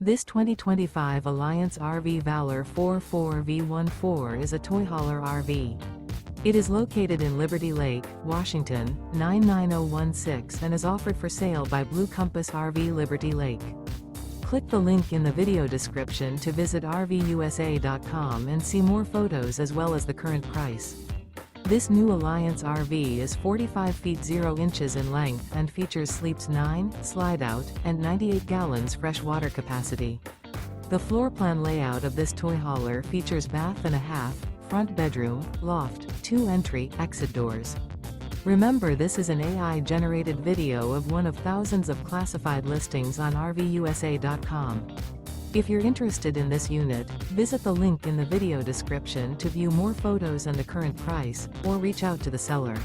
This 2025 Alliance RV Valor 44V14 is a toy hauler RV. It is located in Liberty Lake, Washington, 99016 and is offered for sale by Blue Compass RV Liberty Lake. Click the link in the video description to visit RVUSA.com and see more photos as well as the current price. This new Alliance RV is 45 feet 0 inches in length and features sleeps 9, slide-out, and 98 gallons fresh water capacity. The floor plan layout of this toy hauler features bath and a half, front bedroom, loft, 2 entry, exit doors. Remember, this is an AI-generated video of one of thousands of classified listings on RVUSA.com. If you're interested in this unit, visit the link in the video description to view more photos and the current price, or reach out to the seller.